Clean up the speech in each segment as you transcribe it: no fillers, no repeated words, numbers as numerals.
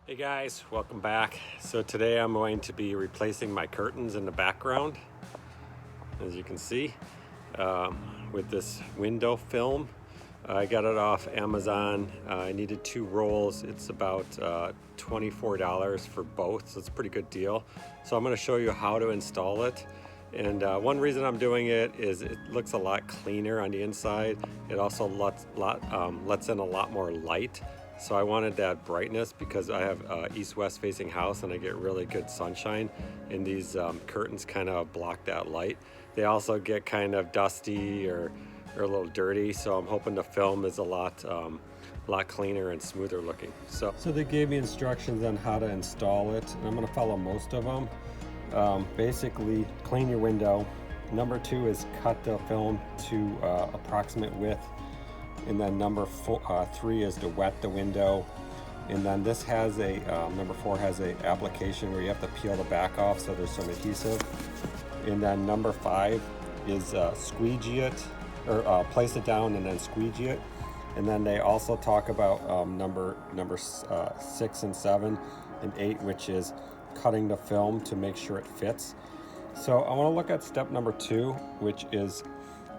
Hey guys, welcome back. So today I'm going to be replacing my curtains in the background, as you can see, with this window film. I got it off Amazon. I needed 2 rolls. It's about $24 for both, so it's a pretty good deal. So I'm going to show you how to install it. And one reason I'm doing it is it looks a lot cleaner on the inside. It also lets in a lot more light. So I wanted that brightness because I have east-west facing house and I get really good sunshine, and these curtains kind of block that light. They also get kind of dusty or a little dirty, so I'm hoping the film is a lot cleaner and smoother looking. So they gave me instructions on how to install it, and I'm going to follow most of them. Basically, clean your window. Number 2 is cut the film to approximate width. And then number 3 is to wet the window. And then this has a, number 4 has a application where you have to peel the back off so there's some adhesive. And then number 5 is squeegee it, or place it down and then squeegee it. And then they also talk about number 6 and 7 and 8, which is cutting the film to make sure it fits. So I want to look at step number 2, which is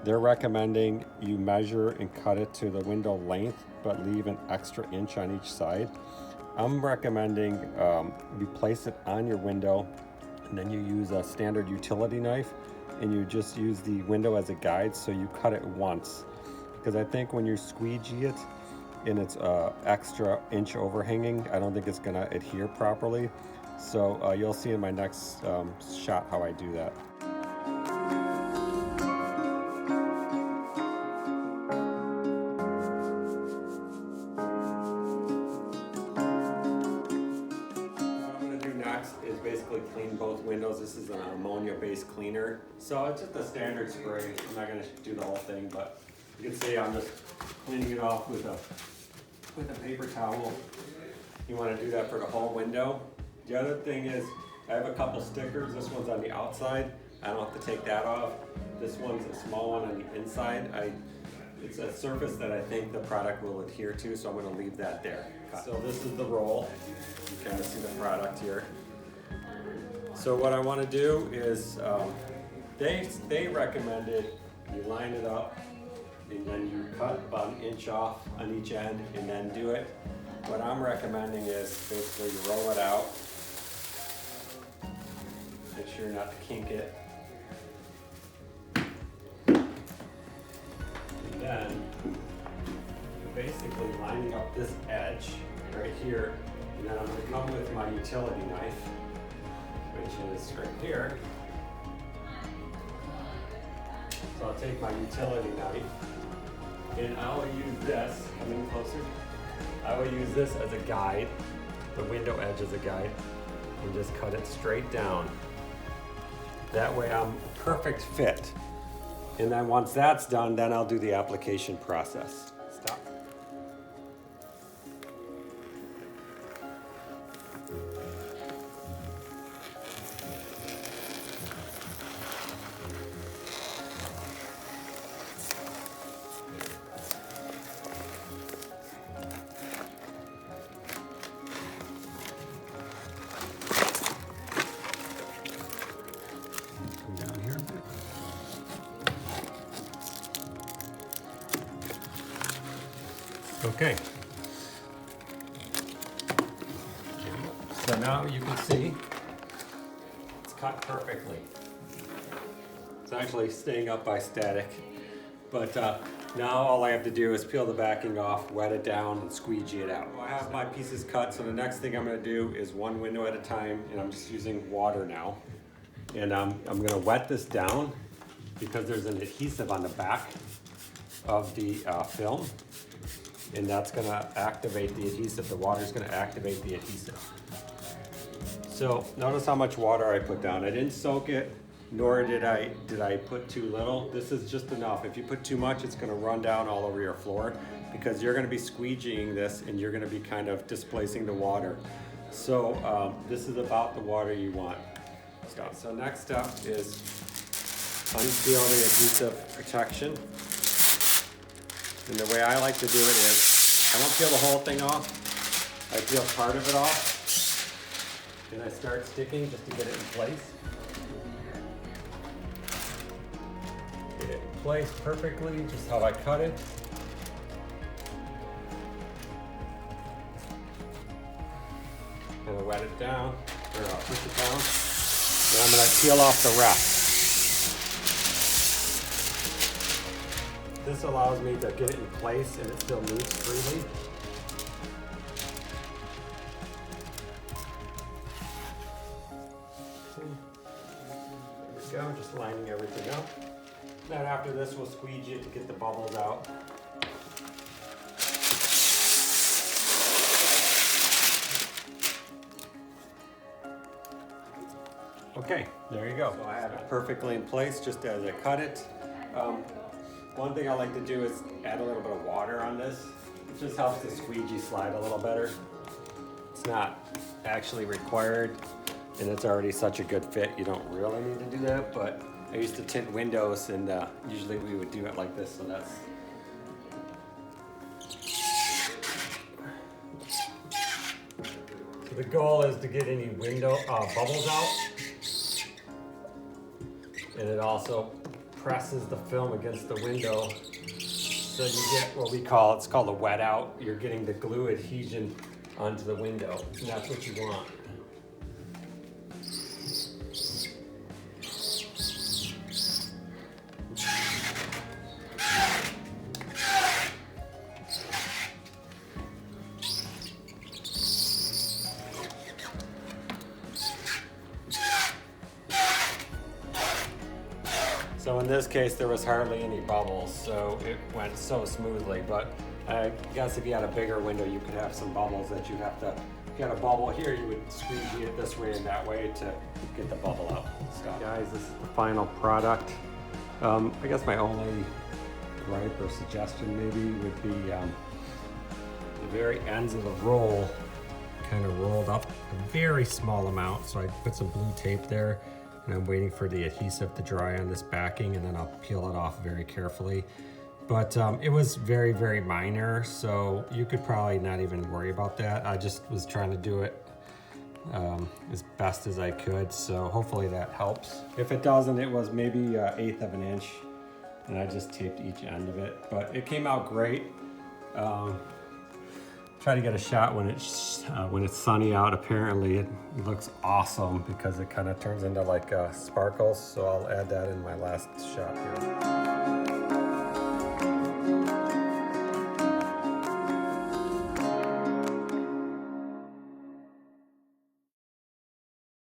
they're recommending you measure and cut it to the window length, but leave an extra inch on each side. I'm recommending you place it on your window, and then you use a standard utility knife, and you just use the window as a guide, so you cut it once. Because I think when you squeegee it and it's extra inch overhanging, I don't think it's gonna adhere properly. So you'll see in my next shot how I do that. Is basically clean both windows. This is an ammonia-based cleaner, so it's just a standard spray. I'm not going to do the whole thing, but you can see I'm just cleaning it off with a paper towel. You want to do that for the whole window. The other thing is I have a couple stickers. This one's on the outside. I don't have to take that off. This one's a small one on the inside. It's a surface that I think the product will adhere to, so I'm going to leave that there. So this is the roll. You kind of see the product here. So what I want to do is, they recommended you line it up and then you cut about an inch off on each end and then do it. What I'm recommending is basically you roll it out, make sure not to kink it, and then you're basically lining up this edge right here, and then I'm going to come with my utility knife, which is right here. So I'll take my utility knife and I will use this, come in closer, I will use this as a guide, the window edge as a guide, and just cut it straight down. That way I'm a perfect fit. And then once that's done, then I'll do the application process. Stop. Down here a bit. Okay. So now you can see it's cut perfectly. It's actually staying up by static. But now all I have to do is peel the backing off, wet it down, and squeegee it out. I have my pieces cut, so the next thing I'm going to do is one window at a time, and I'm just using water now. And I'm going to wet this down because there's an adhesive on the back of the film, and that's going to activate the adhesive. The water's going to activate the adhesive. So notice how much water I put down. I didn't soak it, nor did I put too little. This is just enough. If you put too much, it's going to run down all over your floor because you're going to be squeegeeing this and you're going to be kind of displacing the water. So this is about the water you want. Okay, so next step is unseal the adhesive protection. And the way I like to do it is, I don't peel the whole thing off. I peel part of it off. and I start sticking just to get it in place. Get it in place perfectly, just how I cut it. And I wet it down, or I'll push it down. Then I'm gonna peel off the rest. This allows me to get it in place and it still moves freely. There we go, just lining everything up. Then after this, we'll squeegee it to get the bubbles out. Okay, there you go. So I have it perfectly in place just as I cut it. One thing I like to do is add a little bit of water on this. It just helps the squeegee slide a little better. It's not actually required, and it's already such a good fit, you don't really need to do that, but I used to tint windows, and usually we would do it like this, so that's... So the goal is to get any window bubbles out, and it also presses the film against the window, so you get what we call, it's called a wet out. You're getting the glue adhesion onto the window, and that's what you want. So in this case, there was hardly any bubbles, so it went so smoothly. But I guess if you had a bigger window, you could have some bubbles that you'd have to, if you had a bubble here, you would squeegee it this way and that way to get the bubble out. Stop. Guys, this is the final product. I guess my only gripe or suggestion maybe would be the very ends of the roll kind of rolled up a very small amount. So I put some blue tape there, and I'm waiting for the adhesive to dry on this backing, and then I'll peel it off very carefully. But it was very, very minor, so you could probably not even worry about that. I just was trying to do it as best as I could, so hopefully that helps. If it doesn't, it was maybe 1/8 of an inch, and I just taped each end of it, but it came out great. Try to get a shot when it's sunny out. Apparently it looks awesome because it kind of turns into like sparkles, so I'll add that in my last shot here.